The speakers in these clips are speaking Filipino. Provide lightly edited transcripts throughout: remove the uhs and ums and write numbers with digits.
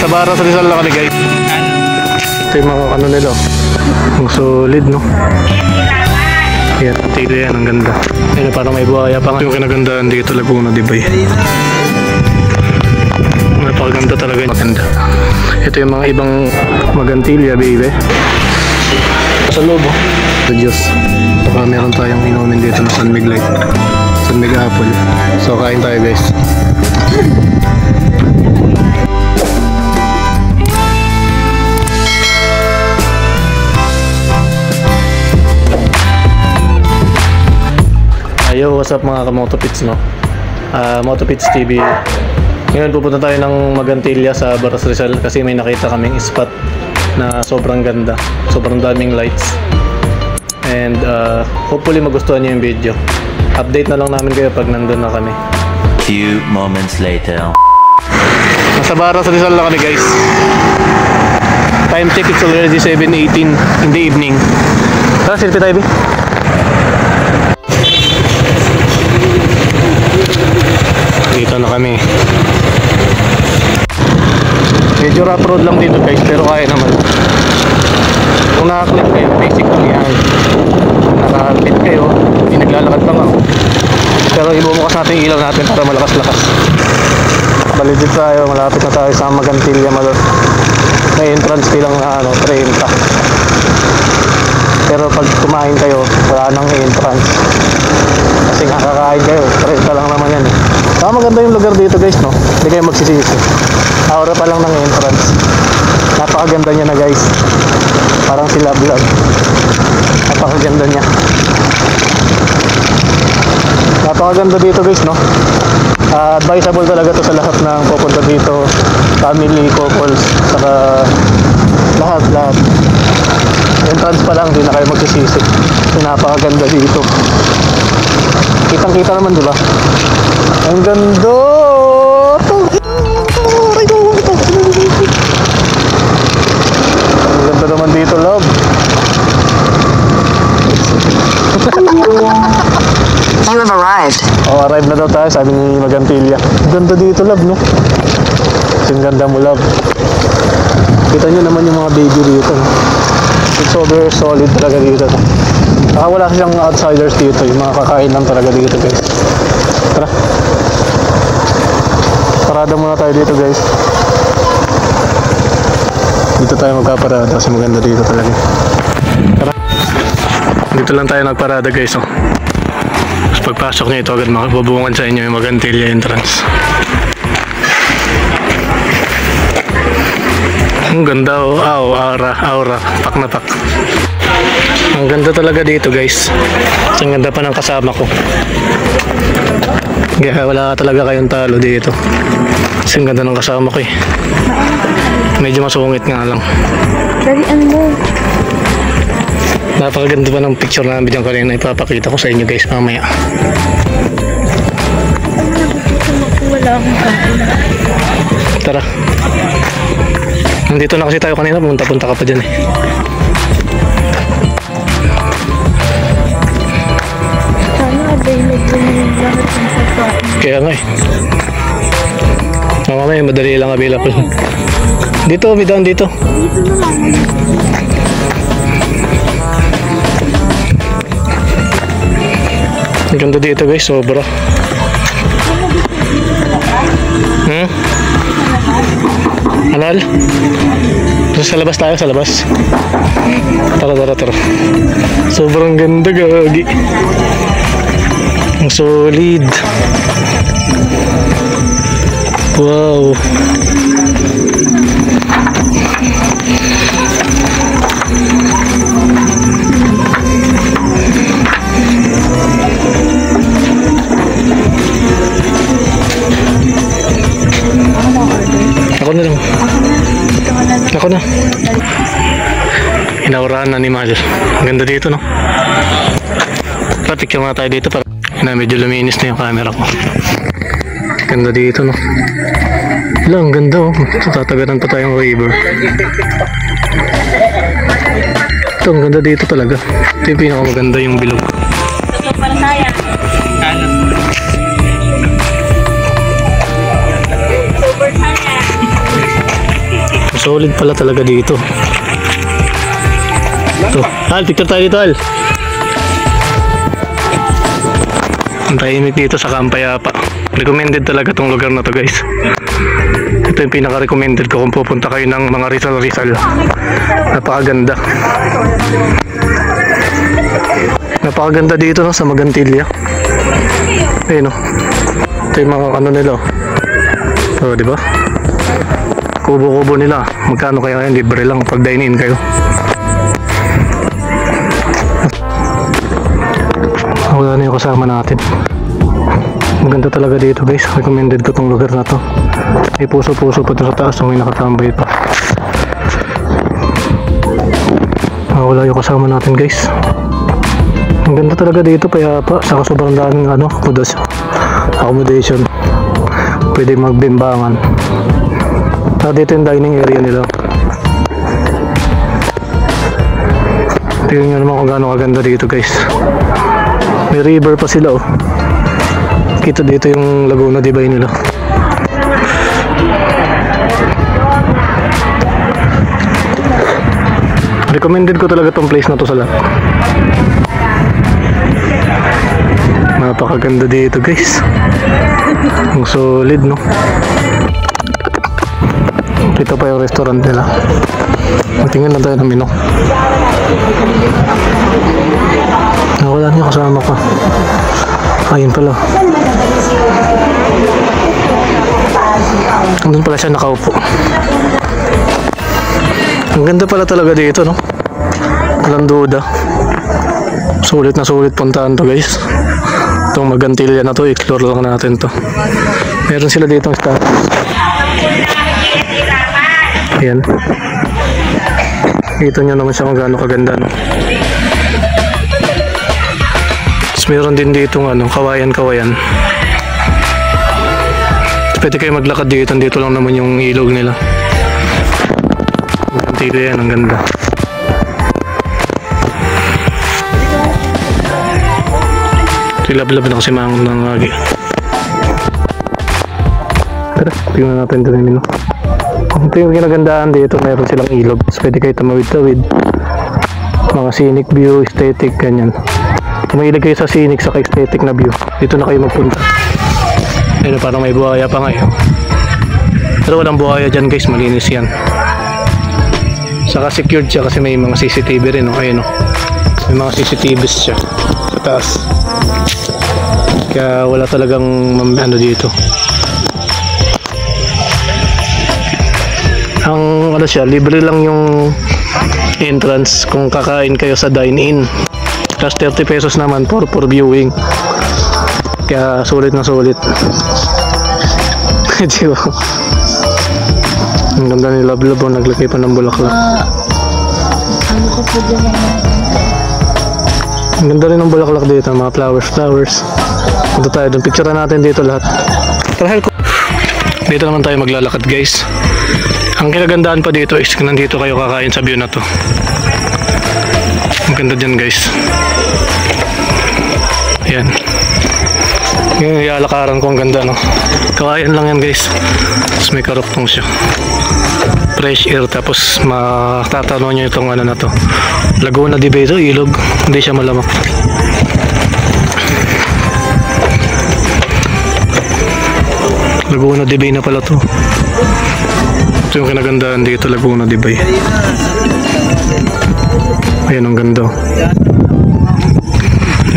Sa Baras Rizal na kami guys. Ito yung mga ano nila. Ang solid no. Yan, tilo yan, ang ganda. Yan, parang may buhaya pa nga. Yung kinagandaan dito, Laguna, di ba eh? Napakaganda talaga. Maganda. Ito yung mga ibang magantilya, baby. Sa loob, oh. Sa Diyos. Saka meron tayong inumin dito na San Mig Light. San Mig Apple. So, kain tayo guys. Yo, what's up mga ka-Motopits, no? Motopits TV. Ngayon pupunta tayo ng Magantilya sa Baras Rizal kasi may nakita kaming spot na sobrang ganda, sobrang daming lights. And hopefully magustuhan niyo yung video. Update na lang namin kayo pag nandun na kami. Few moments later. Nasa Baras Rizal na kami guys. Time check, it's already 7:18 in the evening. Tara, selfie tayo, B. Dito na kami. Medyo rough road lang dito guys, pero kaya naman. Kung naka-clip kayo, basic lang yan. Naka-clip kayo, hindi naglalakad lang ako. Pero ibumukas natin yung ilaw natin para malakas-lakas. Baligid tayo, malapit na tayo sa Magantilya Malot. May entrance fee lang na 30. Pero pag kumain kayo, wala nang entrance. Kasi nga kakain kayo, 30 lang naman yan eh. Saka maganda yung lugar dito guys, no? Hindi kayo magsisisi. Aura pa lang ng entrance. Napakaganda niya na guys. Parang sila vlog. Napakaganda niya. Napakaganda dito guys, no? Advisable talaga to sa lahat ng pupunta dito. Family, couples, saka lahat. Entrance pa lang, hindi na kayo magsisisi. Napakaganda dito. Kitang-kita naman, di ba? Ang ganda! Ang ganda naman dito, love. You have arrived. Oh, arrive na daw tayo, sabi ni Magantilya. Ang ganda dito, love, no? Ang ganda mo, love. Kita nyo naman yung mga baby dito, no? It's over solid talaga dito, no? Saka wala silang outsiders dito, yung mga kakain lang talaga dito guys. Tara. Parada muna tayo dito guys. Dito tayo magpaparada kasi maganda dito talaga. Tara. Dito lang tayo nagparada guys, oh. Tapos pagpasok nyo ito agad makabubungan sa inyo yung Magantilya entrance. Ang ganda, oh. Aura. Pak na pak. Ang ganda talaga dito guys. Ang ganda pa ng kasama ko. Kaya wala talaga kayong talo dito. Kasi ang ganda ng kasama ko eh. Medyo masungit nga lang. Dalian mo. Napakaganda pa ng picture na video kanina. Ipapakita ko sa inyo guys mamaya. Wala akong kakula. Tara. Nandito na kasi tayo kanina. Punta-punta ka pa dyan eh. Available yung lahat ng pagkain. Kaya nga eh. Mamaya madali lang available. Dito, bidaan dito. Dito na lang. Ang ganda dito guys, sobra. Anal? Sa labas tayo, sa labas. Tara. Sobrang ganda gagi. Ang solid. Wow. Ako na. Inaurahan na animal. Ang ganda dito, no? Picture nga tayo dito para medyo luminis na yung camera ko. Ganda dito, no? Wala, ang ganda, oh. Tatagaran pa tayong river. Ito, ang ganda dito talaga. Ito yung pinakamaganda yung bilog. Ito para saya. Super saya. Solid pala talaga dito. Ito. Al, picture tayo dito, Al. Ang tahimik dito sa Kampayapa. Recommended talaga tong lugar na to, guys. Ito yung pinaka-recommended ko kung pupunta kayo ng mga Rizal. Napakaganda. Napakaganda dito, no, sa Magantilia. Ayun, no. Ito yung mga ano nila. So, di ba? Kubo-kubo nila. Magkano kaya yan? Libre lang pag dine-in kayo. Wala na yung kasama natin. Maganda talaga dito, guys. Recommended ko tong lugar na to. May puso-puso pa ito sa taas. May nakatambay pa. Wala yung kasama natin, guys. Ang ganda talaga dito. Payapa. Saka sobrang daming accommodation. Pwede magbimbangan. Dito yung dining area nila. Tingnan nyo naman kung gaano kaganda dito, guys. May river pa sila, oh. Kita dito yung Laguna de Bay nila. Recommended ko talaga tong place na to sa lahat. Napakaganda dito, guys. Ang solid, no? Ito pa yung restaurant nila. Tingnan lang tayo ng menu. Wala niyo kasama ko. Ayun pala. Andun pala siya nakaupo. Ang ganda pala talaga dito, no? Walang duda. Sulit na sulit puntahan to, guys. Itong Magantilia na to, explore lang natin to. Meron sila ditong status. Ayan. Ito nyo naman siya kung gaano kaganda, no? Tapos meron din ditong kawayan-kawayan. Pwede kayo maglakad dito. Dito lang naman yung ilog nila. Dito yan, ang ganda. Lab-lab na kasi mangon ng lagi. Tara, tingnan natin ito namin, no? Ito yung ginagandaan dito, meron silang ilog. So, pwede kayo tumawid-tawid. Mga scenic view, aesthetic, ganyan. Tumahilig kayo sa scenic, sa aesthetic na view. Dito na kayo magpunta. Ayun, parang may buhaya pa nga, eh. Pero walang buhaya dyan, guys, malinis yan. Saka secured siya kasi may mga CCTV rin, no? Ayun, no? May mga CCTVs siya sa taas. Kaya wala talagang dito. Ang siya, libre lang yung entrance kung kakain kayo sa dine-in. Plus 30 pesos naman for viewing. Kaya sulit na sulit. Diba? Ang ganda ni Love, naglagay pa ng bulaklak. Ano ko po dyan? Ang ganda rin ng bulaklak dito, mga flowers. Punta tayo doon, picturean natin dito lahat. Tara, dito naman tayo maglalakad, guys. Ang kinagandaan pa dito is nandito kayo kakain sa view na to. Ang ganda dyan, guys. Ayan. Yung ialakaran ko, ang ganda, no? Kawayan lang yan, guys. Tapos may karuktong siya. Fresh air, tapos matatanaw nyo itong na to. Laguna de Bay, ilog. Hindi siya malamak. Laguna de Bay na pala to. Ito yung kinagandaan dito, Laguna de Bay. Ayan, ang ganda.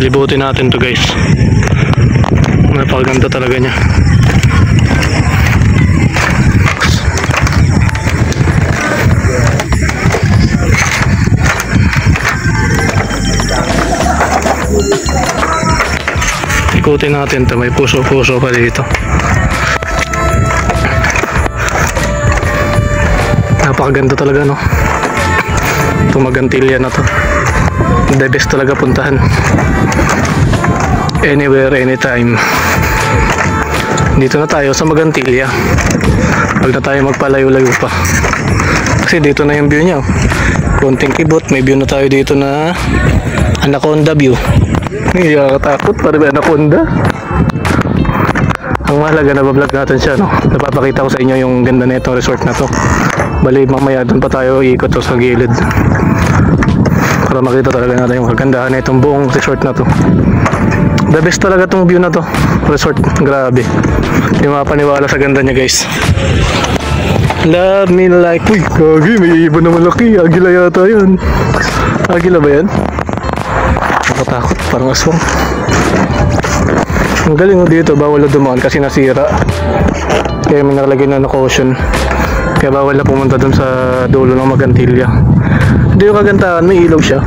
Libutin natin to, guys. Napakaganda talaga niya. Ikutin natin to, may puso-puso pa dito. Napakaganda talaga, no? Itong Magantilia na to, the best talaga puntahan. Anywhere, anytime. Dito na tayo sa Magantilia. Huwag na tayo magpalayo-layo pa. Kasi dito na yung view niya. Konting kibot, may view na tayo dito na Anaconda view. Hindi nakakatakot, parang may anaconda. Ang mahalaga na vlog natin siya, no? Napapakita ko sa inyo yung ganda na itong resort na to. Bali mamaya doon pa tayo ikot to sa gilid para makita talaga natin yung kagandahan na itong buong resort na to. The best talaga tong view na to, resort, grabe. Hindi mapaniwala sa ganda niya guys. Love me like, uy, gagi, may ibon na malaki, agila yata yun. Agila ba yan? Nakatakot, parang aswang. Ang galing mo dito, bawal na dumaan kasi nasira. Kaya may nakalagay na caution. Kaya bawal na pumunta dun sa dulo ng Magantilya. Hindi yung kagandahan, may ilog siya.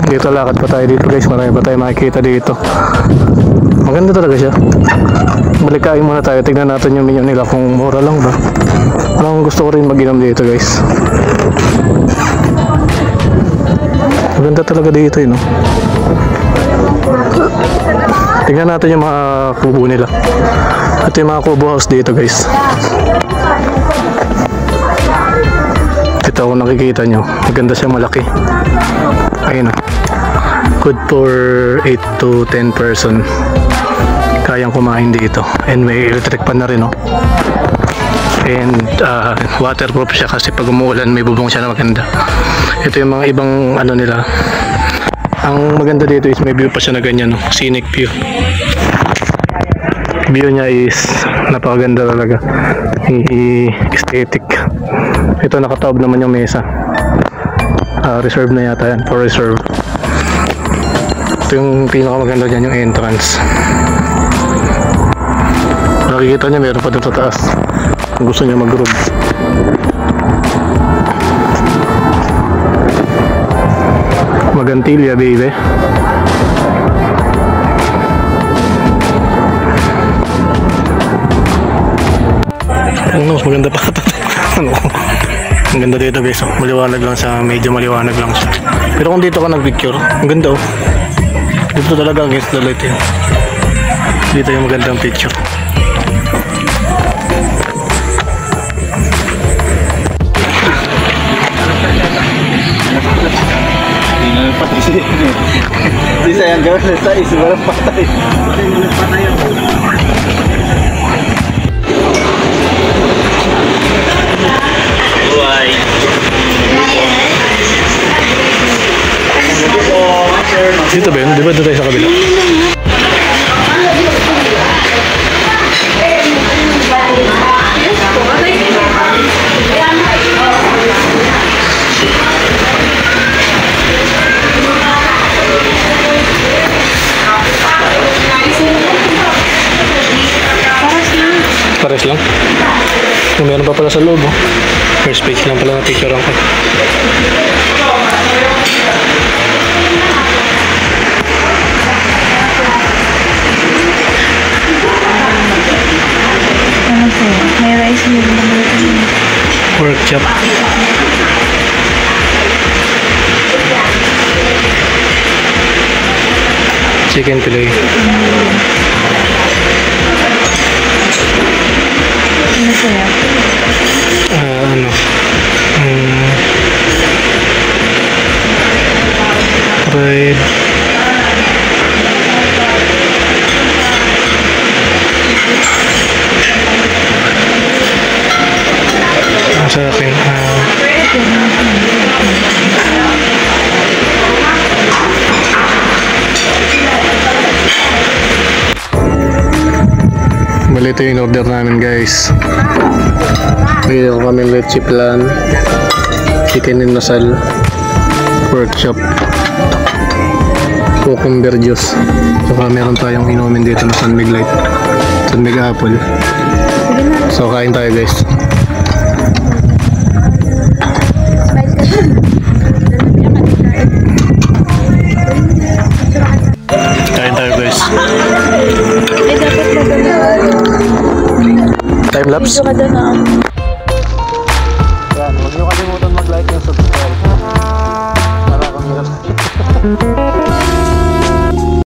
Dito lakad pa tayo dito guys, marami pa tayo makikita dito. Maganda talaga siya. Balikain muna tayo, tignan natin yung menu nila kung mura lang ba. Parang gusto ko rin mag-inom dito guys. Maganda talaga dito no. Tignan natin yung mga kubo nila. Ito yung mga kubo house dito guys. Ito kung nakikita nyo, maganda siya, malaki. Ayun o. Good for 8 to 10 person. Kayang kumain dito. And may electric pan na rin o. And waterproof siya kasi pag umuulan may bubong siya na maganda. Ito yung mga ibang ano nila. Ang maganda dito is may view pa siya na ganyan, no? Scenic view. View niya is napakaganda talaga. Aesthetic. Ito nakataob naman yung mesa. Reserve na yata yan, for reserve. Ito yung pinakamaganda dyan, yung entrance. Nakikita niya meron pa dito sa taas kung gusto niya mag-room. Magantilya baby. Ano, mas maganda pa ito. Ano? Ang ganda dito guys, oh. Maliwanag lang siya, medyo maliwanag lang siya. Pero kung dito ka nag-picture, ang ganda oh. Dito talaga against the light yun. Dito yung magandang picture. Di sayang gawin sa isa, walang patay. Dito ba yun? Di ba doon tayo sa kabila? Pares lang. Kung meron pa pala sa loob, oh. First page lang pala na picture ko. Ano po? May rice meal naman. Pork chop. Chicken fillet. Ano po yan? Ano? Fried. Sa akin, bali ito yung order namin guys. Mayroon kami leche plan, chicken inasal, pork chop, cucumber juice, saka meron tayong inumin dito na San Mig Light, San Mig Apple. So kain tayo guys. Kain tayo guys. Eh, dapat maganda. Time lapse. Video ka doon, ah.